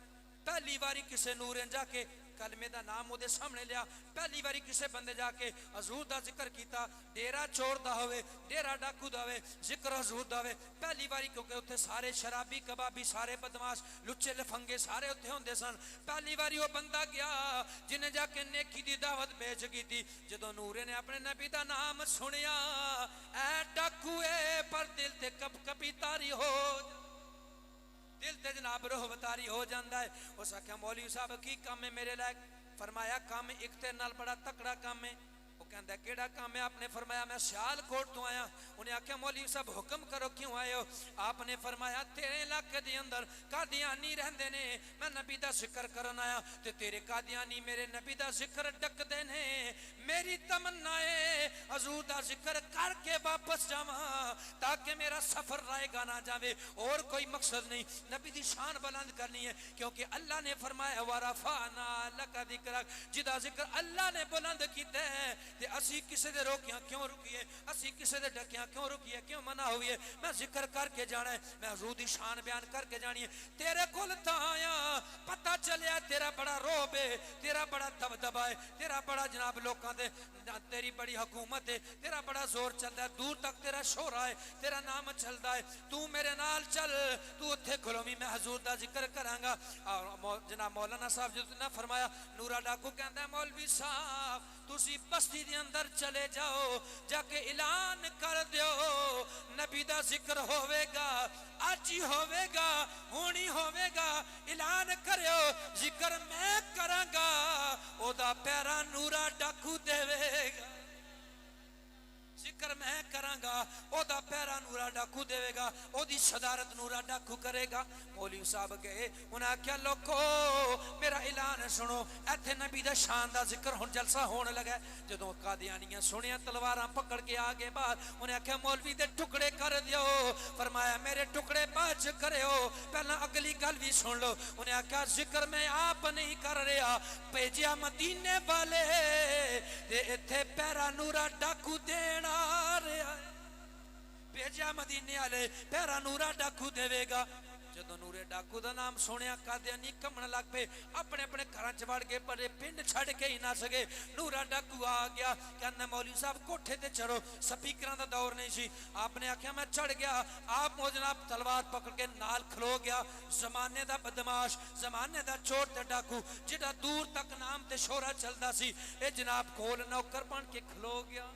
पहली बारी किसी नूरे जाके कलमे का नाम वो सामने लिया, पहली बारी किसी बंदे जाके हजूर का जिक्र किया, डेरा चोर का होवे, डेरा डाकू का होवे, जिक्र हजूर का होवे पहली बारी, क्योंकि उत्थे सारे शराबी कबाबी, सारे बदमाश लुच्चे लफंगे सारे उत्थे होंदे सन। पहली बारी वो बंदा गया जिन्हें जाके नेकी की दावत पेश की थी। जदों नूरे ने अपने नबी का नाम सुनिया, ऐ डाकू है, पर दिल ते कप कपी तारी हो, दिल ते जनाब रोहबतारी हो जाता है। उस आख्या मौलवी साहब की काम है मेरे लायक? फरमाया काम एक तेरे नाल बड़ा तकड़ा काम है। वो कहता है केड़ा काम है? आपने फरमाया मैं सियालकोट तो आया। उन्हें आख्या मौलवी साहब हुक्म करो क्यों आए हो? आपने फरमाया तेरे इलाके के अंदर कादियानी रहंदे ने, मैं नबी दा जिक्र करन आया, ते तेरे कादियानी मेरे नबी दा जिक्र डकदे ने। मेरी तमन्ना है हजूर दा जिक्र करके वापस जावा, ताकि मेरा सफर रायगा ना जावे, और कोई मकसद नहीं। नबी दी शान बुलंद करनी है, क्योंकि अल्लाह ने फरमाया वरफाना लका जिक्रक, जिदा जिक्र अल्लाह ने बुलंद कीता है, ते असी किसे दे रोकिया क्यों रुकिए, असी किसे दे डकिया क्यों रुकिए, क्यों मना हुई है? मैं जिक्र करके जाना है, मैं हजूर दी शान बयान करके जानी है। तेरे कोल तां आया, पता चलिया तेरा बड़ा रोब है, तेरा बड़ा दबदबा है, तेरा बड़ा जनाब लोकां दे, तेरी बड़ी हुकूमत है, तेरा बड़ा जोर चलता है, दूर तक तेरा शोरा है, तेरा नाम चलता है, तू मेरे नाल चल, तू उत्थे खलोवी, मैं हजूर दा जिक्र करांगा। जनाब मौलाना साहब जो ने फरमाया, नूरा डाकू कहता है मौलवी साहब तुसी बस्ती दे अंदर चले जाओ, जाके ऐलान कर दियो नबी दा जिक्र होवेगा, आज ही होवेगा, होनी होवेगा, ऐलान करियो जिक्र मैं करांगा, ओदा पैरा नूरा डाकू देवेगा, जिक्र मैं करांगा, ओदा पैरा नूरा डाकू देवेगा, ओदी सदारत नूरा डाकू करेगा। मौलवी साहब गए, उन्हें आख्या लोको मेरा ऐलान सुनो, इत्थे नबी दा शान दा जिक्र हुण जलसा होने लगा। जदों कादियानियां सुनिया तलवारां पकड़ के आ गए बाहर, उन्हें आख्या मौलवी दे टुकड़े कर दियो। फरमाया मेरे टुकड़े बाद च करियो, पहला अगली गल भी सुन लो। उन्हें आख्या जिक्र मैं आप नहीं कर रहा, भेजिया मदीने वाले ते इत्थे पैरा नूरा डाकू देना भेजा मदीने वाले पैरा नूरा डाकू देवेगा। जदों नूरे डाकू का नाम सुनिया कादियानी घमन लग पे, अपने अपने घर च वड़ गए, पर पिंड छड़ के ही ना सके। नूरा डाकू आ गया, कहना मौलवी साहब कोठे ते चढ़ो, स्पीकर का दौर नहीं सी। आपने आख्या मैं चढ़ गया, आप वो जनाब तलवार पकड़ के नाल खलो गया। जमाने का बदमाश, जमाने का चोर ते डाकू, जिहड़ा दूर तक नाम ते शोहरा चलता सी, ये जनाब कोल नौकर बन के खलो गया।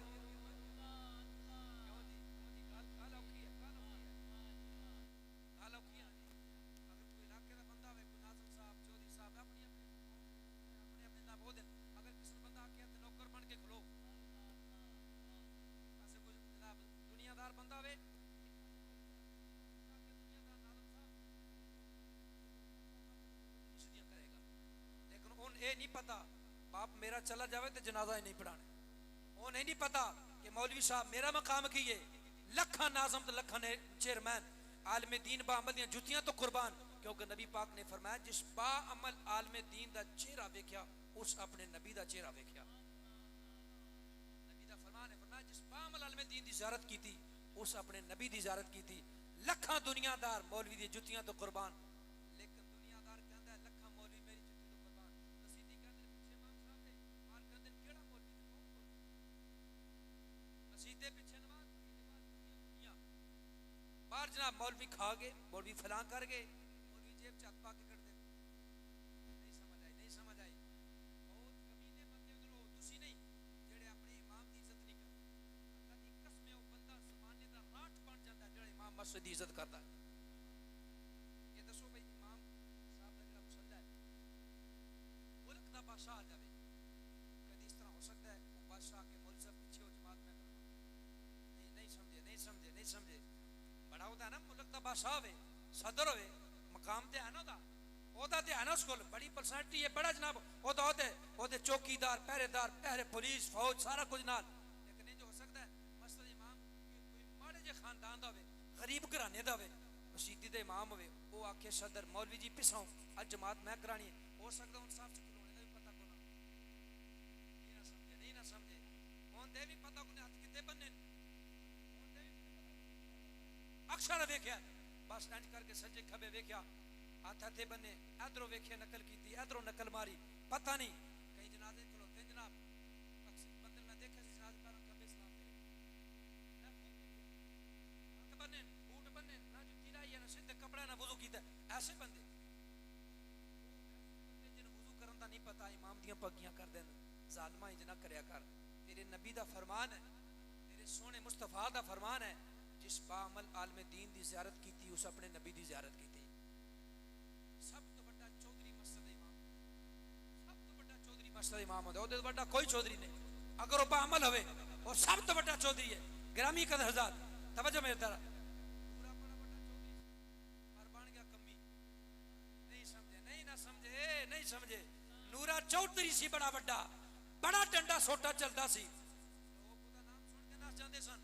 नहीं पता बाप मेरा चला जावे तो जनाजा ही नहीं पढ़ाने। वो नहीं पता कि मौलवी साहब मेरा मकाम की है। लखा नाजम तो लखा ने चेयरमैन आलमे दीन बाअमल दी जुतियां तो कुर्बान, क्योंकि नबी पाक ने फरमाया जिस बाअमल आलमे दीन दा चेहरा वेख्या उस अपने नबी दा चेहरा वेख्या। नबी दा फरमान है, फरमाया जिस बाअमल आलमे दीन दी ज़ियारत की थी उस अपने नबी दी ज़ियारत की थी। लखा दुनियादार मौलवी दी जुतियां तो कुर्बान, बाहर जनाब मौलवी खा गए, मौलवी फलां कर गए, मौलवी जेब च हाथ पा के कर दे। नहीं समझ आई, नहीं समझ आई। बहुत कमीने बंदे उधर हो, तुसी नहीं जेड़े अपने इमाम दी इज्जत नहीं करते। अल्लाह दी कसम है, वो बंदा ज़माने दा राठ बन जाता है जेड़ा इमाम मस्जिद दी इज्जत करता है। ये दसो भाई इमाम साहब दा जेड़ा मुसल्ला है, मुल्क दा बादशाह आ जावे, कभी इस तरह हो सकता है वो बादशाह के मौलवी साहब पीछे हो जमात में करना? नहीं समझे, नहीं समझे, नहीं समझे। बड़ा होता है ना मुल्क का बादशाह होवे, सदर होवे, मकाम ते है ना ओदा, ओदा ते है ना उसको बड़ी पर्सनैलिटी है, बड़ा जनाब ओदा होते ओदे चौकीदार, पहरेदार, पहरे पुलिस फौज सारा कुछ नाल। लेकिन ये जो हो सकता है मसलन इमाम कोई माड़े जे खानदान दा होवे, गरीब घराने दा होवे, मसीती दे इमाम होवे, वो आखे सदर मौलवी जी पिसाओ आज जमात मैं करानी है। हो सकता है उन साहब से खिलौने का भी पता को ना, नहीं ना समझे, नहीं ना समझे। कौन दे भी पता को हाथ कितने बनने, अक्सर वेख्या बस इंज करके सज्जे खबे वेख्या, हाथ हथे बने, इधरों वेख्या नकल की, इधरों नकल मारी, पता नहीं कहीं जनाजे खलोते जनाब बंदे मैं देखा जनाजे पर खबे सलाम करे, हाथ बने बूट बने ना जुत्ती लाई है ना सीधे कपड़ा ना वुजू कीता, ऐसे बंदे जिन्हें वुजू करन दा नहीं पता इमाम दियां पग्गियां कर देन। जालिमा इंज ना करया कर, तेरे नबी दा फरमान है, तेरे सोने मुस्तफा दा फरमान है, जिस बाअमल आलमे दीन दी ज़ियारत की थी उस अपने नबी दी ज़ियारत की थी। सब तो बड़ा चौधरी मस्जिद इमाम, सब तो बड़ा चौधरी मस्जिद इमाम होता है, ओदे बड़ा कोई चौधरी नहीं। अगर वो बाअमल होवे और सब तो बड़ा चौधरी है, ग्रामी कदर हज़ार तवज्जो मेरे तरह पूरा बड़ा बड़ा चौधरी पर बन गया कमी। नहीं समझे, नहीं ना समझे, नहीं समझे। नूरा चौधरी सी बड़ा बड़ा, बड़ा डंडा सोटा चलता सी, लोग उसदा नाम सुन के नस जाते सन,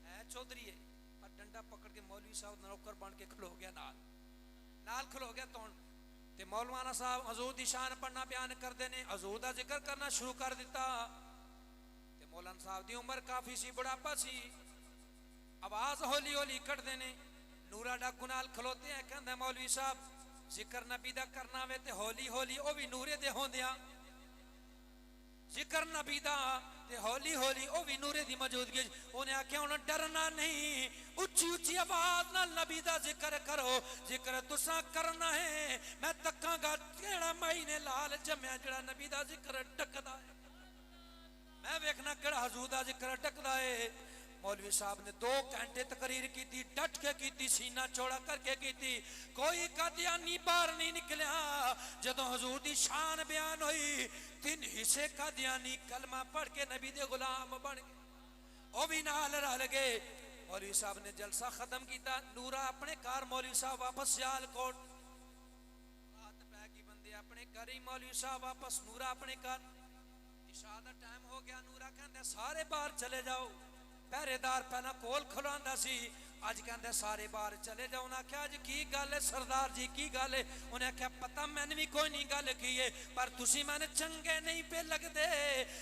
है चौधरी है। डंडा पकड़ के मौलवी साहब नौकर बन के खलो गया, नाल खलो गया। तो ते मौलवाना साहब हजूर दी शान पढ़ना बयान करते ने, हजूर दा जिक्र करना शुरू कर दिता। ते मौलाना साहब दी उम्र काफी सी, बुढ़ापा सी, आवाज हौली हौली कटदे ने। नूरा डाकू नाल खलोते हैं, कहंदा मौलवी साहब जिक्र नबी दा करना वे ते हौली हौली, ओ भी नूरे दे होंदिया जिक्र नबी दा ते हौली हौली ओ भी नूरे दी मौजूदगी। उन्हें आख्या हुण डरना नहीं, उच्ची उच्ची आवाज नाल नबी दा जिक्र करो, जिक्र तुसा करना है। मैं तकांगा केड़ा माई ने लाल जम्या जेड़ा नबी दा जिक्र टकदा है, मैं वेखना केड़ा हजूर दा जिक्र टकदा है। मौलवी साहब ने 2 घंटे तकरीर की थी, डट के की, सीना चौड़ा करके की, कोई कादियानी बाहर नहीं निकलिया। जदों हजूर दी शान बयान हुई, 3 हिस्से कादियानी कलमा पढ़ के नबी दे गुलाम बन गए, वो भी नाल रल गए। मौलवी साहब ने जलसा खत्म किया, नूरा अपने घर, मौलवी साहब वापस सियालकोट, रात पै गई, बंदे अपने घर ही, मौलवी साहब वापस, नूरा अपने घर। इशा दा टाइम हो गया, नूरा कहंदा सारे बाहर चले जाओ। पहरेदार पहला कोल खलोंदा सी, अज कहते सारे बाहर चले जाओ। उन्हें आख्या अज की गल है सरदार जी, की गल है? उन्हें आख्या पता मैंने भी कोई नहीं गल की है, पर तुसी मैंने चंगे नहीं पे लगते,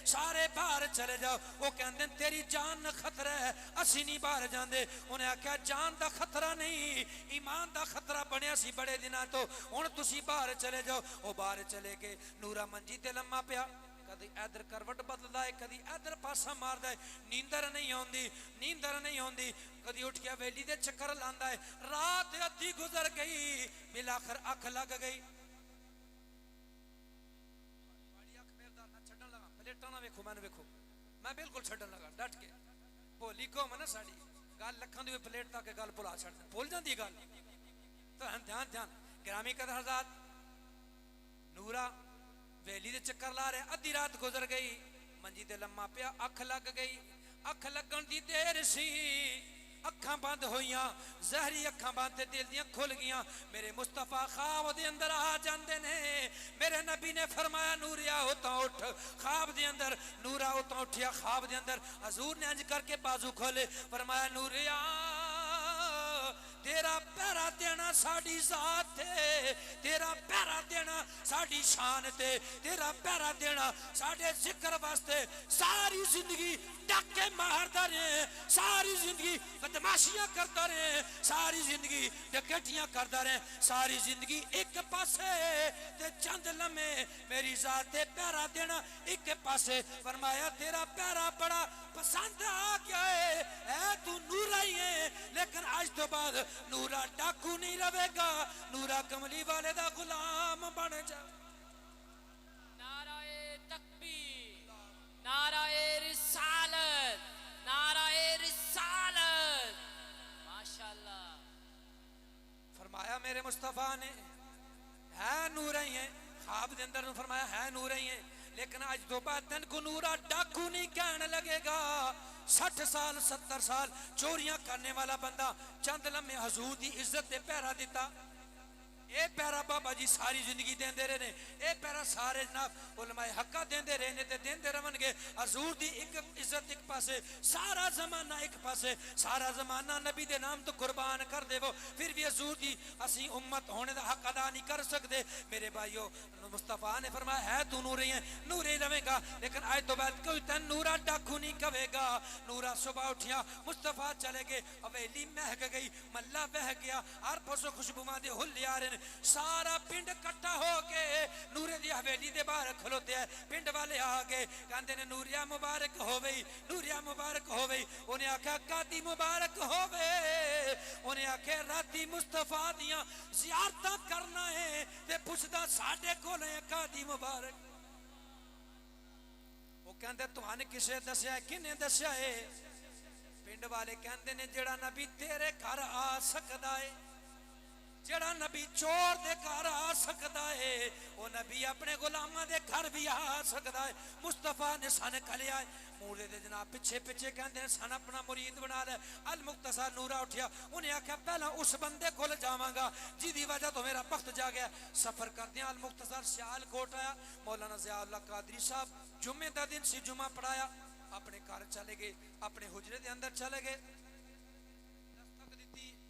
सारे बाहर चले जाओ। वो कहते तेरी जान न खतरा है, असी नहीं बाहर जाते। उन्हें आख्या जान का खतरा नहीं, ईमान का खतरा बनया सी बड़े दिनों तो, हुण तुसी बाहर चले जाओ। वो बाहर चले गए। नूरा मंजी ते लम्मा पिया, कदी इधर करवट बदलता है, कदी इधर पासा मारदा है, नींदर नहीं आती, नींदर नहीं आती। कदी उठ के हवेली दे चक्कर लांदा है। रात अद्धी गुजर गई, बिल आखिर अख लग गई। अख मेरदा मैं छड्डन लगा, प्लेटां ना वेखो, मैनूं वेखो, मैं बिल्कुल छड्डन लगा डट के। भोली को मन साड़ी गल लखां दी प्लेट तक गल भुला छड्ड, भुल जाती गल। तो ध्यान ध्यान ग्रामी कदर हज़ात, नूरा वेली दे चक्कर ला रहे। अद्धी रात गुजर गई, मंजी ते लम्मा पिया, अख लग गई। अख लगन दी देर सी, अखां बंद होइयां, जहरी अखां बंद ते दिल दियां खुल गईयां। मेरे मुस्तफा ख्वाब दे अंदर आ जांदे ने। मेरे नबी ने फरमाया नूरिया होता उठ। ख्वाब दे अंदर नूरा होता उठिया, ख्वाब दे अंदर हजूर ने इंज करके बाजू खोले, फरमाया नूरिया तेरा पैरा देना साड़ी जात है, तेरा पैरा देना साड़ी शान ते, तेरा पैरा देना साढ़े जिक्र वास्ते। सारी जिंदगी डाके मारदा रहे, सारी जिंदगी बदमाशियां करता रहे, सारी जिंदगी डकैतियां करता रहे, सारी जिंदगी एक पासे ते चंद लम्हे मेरी जात ते पैरा देना एक पासे। फरमाया तेरा पैरा बड़ा पसंद आ गया है तू नूरा ही है, लेकिन आज तो बाद नूरा डाकू नहीं रहेगा, नूरा कमली वाले दा गुलाम बन जा। नाराए तकबीर, नाराए रिसालत, नाराए रिसालत, माशाअल्लाह। फरमाया मेरे मुस्तफा ने है नूर ही है, ख्वाब के अंदर फरमाया है नूर ही है, लेकिन आज तो बाद तेन को नूरा डाकू नहीं कहने लगेगा। 60 साल 70 साल चोरियां करने वाला बंदा चंद लम्हे हजूर की इज्जत दे पैरा दिता। ये पैरा बाबा जी सारी जिंदगी देंदे रहे ने, ये पैरा सारे जनाब उलमाए हक्का देंदे रहे ने ते देंदे रहणगे। हजूर दी एक इज्जत एक पासे, सारा जमाना एक पासे, सारा जमाना नबी दे नाम तो कुर्बान कर देवो, फिर भी हजूर दी असी उम्मत होने दा हक अदा नहीं कर सकते। मेरे भाइयों मुस्तफा ने फरमाया है तू नूरी है, नूरी रहेगा, लेकिन आज तो बाद कोई तेन नूरा डाकू नहीं कहेगा। नूरा सुबह उठिया, मुस्तफा चले गए, हवेली महक गई, मल्ला बह गया, हर पासों खुशबुआं दे हुल्ले आ रहे ने। सारा पिंड इकट्ठा हो के नूरे दी हवेली दे बाहर खलोते हैं। पिंड वाले आ गए, कहते ने नूरिया मुबारक होवे, नूरिया मुबारक होवे। उन्हें आख्या कादी मुबारक होवे, उन्हें आख्या राती मुस्तफा दियां ज़ियारतां करना है ते पुछदा साडे कोल है कादी मुबारक। वो कहते तुहानू किसे दस्या, किने दस्या है? पिंड वाले कहते ने जेड़ा नबी तेरे घर आ सकदा है, जेड़ा नबी चोर दे घर आ सकता है, वो नबी अपने गुलामां दे घर भी आ सकता है। मुस्तफा ने सन कलिया मूले दे जनाब पिछे पिछे कहते हैं सन अपना मुरीद बना ले। अल मुख्तसर नूरा उठिया, उन्हें आख्या पहला उस बंदे कोल जावांगा जिदी वजह तो मेरा वक्त जा गया। सफर करते अल मुख्तसर सियालकोट आया, मौलाना ज़ियाउल्लाह कादरी साहब जुम्मे का दिन सी, जुम्मा पढ़ाया, अपने घर चले गए, अपने हुजरे के अंदर चले गए।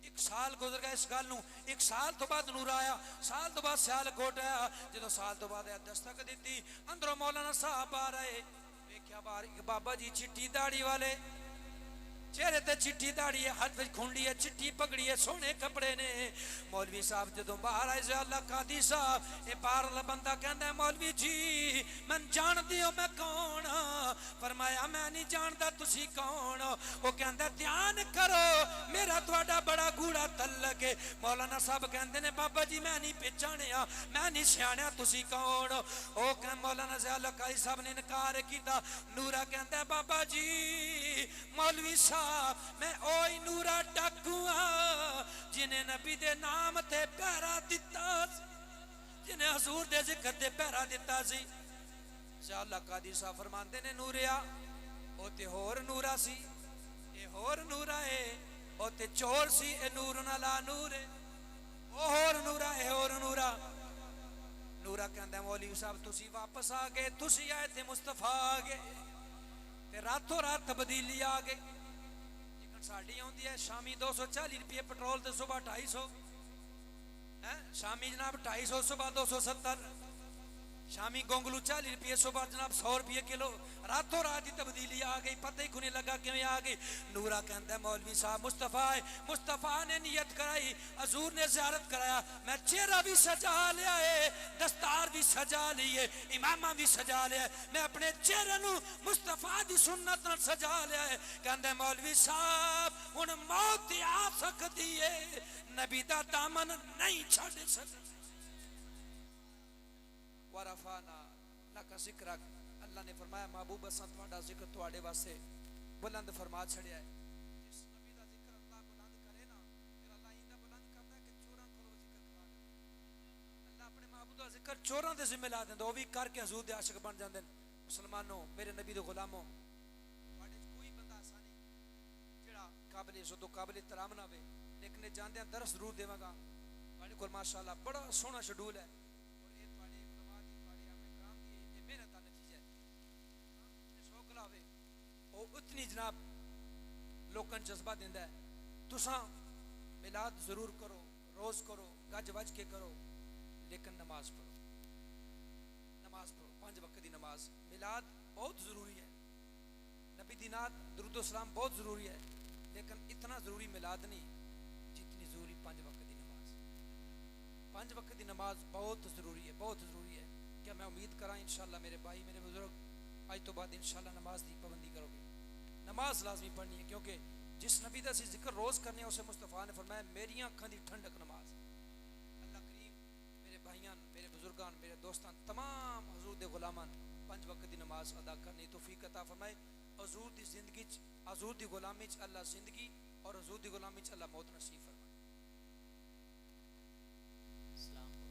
एक साल गुजर गया इस गल नूं, एक साल तो बाद नूर आया, साल तो बाद सियालकोट आया। जो साल तो बाद दस्तक दी, अंदरों मौलाना साहब आ रहे, वेख्या बाहर बाबा जी चिट्टी दाढ़ी वाले, चेहरे ते चिट्टी दाढ़ी है, हाथ में खुंडी है, चिट्टी पगड़ी है, सोने कपड़े ने। मौलवी साहब जो बाहर आए ज़ियाउल्लाह कादी साहब, ये बाहर बंदा कहता है मौलवी जी मैं जानती हो मैं कौन? फरमाया मैं नहीं जानता तुसी कौन? वो कहता ध्यान करो मेरा थोड़ा बड़ा गूढ़ा तल्लक है। मौलाना साहब कहते ने बाबा जी मैं नहीं पहचानिया, मैं नहीं सियाणिया, तुसी कौन? वो कह मौलाना ज़ियाउल्लाह कादी साहब ने इनकार किया। नूरा कहता है बाबा जी मौलवी साहब मैं ओई नूरा डाकू जिन्हें नबी दे नाम ते पैरा दिता, जिन्हें हजूर दे जिक्र दे पैरा दिता सी। ज़ियाउल्लाह कादी साहब फरमाते ने नूरिया ओ ते होर नूरा सी, ए होर नूरा है, ओ ते चोर सी, ए नूर ना ला नूर है, ओ होर नूरा ए होर नूरा। नूरा कहंदा मौलवी साहब तुसी वापस आ गए, तुसी आए थे मुस्तफा आ गए ते रातों रात तब्दीली आ गई। साड़ी आउंदी है शामी 240 रुपये पेट्रोल ते सुबह 250 है शामी जनाब 250 सुबह 270 शामी गोंगलू 40 रुपये सुबह जनाब 100 रुपये किलो रातों रात की तब्दीली आ गई पता ही कुछ लगा किवें आ गई नूरा कहता मौलवी साहब मुस्तफा ने नियत कराई हजूर ने ज़ियारत कराया मैं चेहरा भी सजा लिया है दस्तार भी सजा ली है इमामा भी सजा लिया है मैं अपने चेहरे नू मुस्तफा दी सुन्नत नाल सजा लिया है कहता मौलवी साहब हुण मौत आ सकती है नबी दा दामन नहीं छड़ सकता वरफाना लका जिक्र अल्लाह ने फरमाया महबूब असां तुहाडा जिक्र तुहाडे वास्ते बुलंद फरमा छड़िया है जिस नबी दा जिक्र अल्लाह बुलंद करे ना फिर अल्लाह इंदा बुलंद करदा है कि चोरां कोलों जिक्र करा देंदा अल्लाह अपने महबूब दा जिक्र चोरां दे जिम्मे ला देंदा ओ भी करके हजूर दे आशिक बन जांदे मुसलमानों मेरे नबी दे गुलामों तुहाडे च कोई बंदा ऐसा नहीं जेड़ा काबिल इज्जत तो काबिल इहतराम ना होवे लेकिन जांदे दरस जरूर देवांगा तुहाडे कोल माशाअल्लाह बड़ा सोहना शेड्यूल है उतनी जनाब लोगों जज्बा देंदा है तुसा मिलाद जरूर करो रोज करो गज वज के करो लेकिन नमाज पढ़ो 5 वक्त की नमाज मिलाद बहुत जरूरी है नबी दी नात दुरूद सलाम बहुत जरूरी है लेकिन इतना जरूरी मिलाद नहीं जितनी जरूरी 5 वक्त की नमाज 5 वक्त की नमाज बहुत जरूरी है क्या मैं उम्मीद करा इंशाल्लाह मेरे भाई मेरे बुजुर्ग आज तो बाद इंशाल्लाह नमाज की पाबंदी करोगे नमाज लाजमी पढ़नी है क्योंकि जिस नबी का जिक्र रोज करने उसे मुस्तफा ने फरमाया मेरी अखां दी ठंडक नमाज अल्लाह करीम मेरे भाइयां मेरे बुजुर्गान मेरे दोस्तान तमाम हजूर दे गुलामान 5 वक्त की नमाज अदा करने तौफीक अता फरमाए हजूर दी जिंदगी हजूर दी गुलामी च अल्लाह जिंदगी और हजूर दी गुलामी च अल्लाह मौत नसीब फरमाए।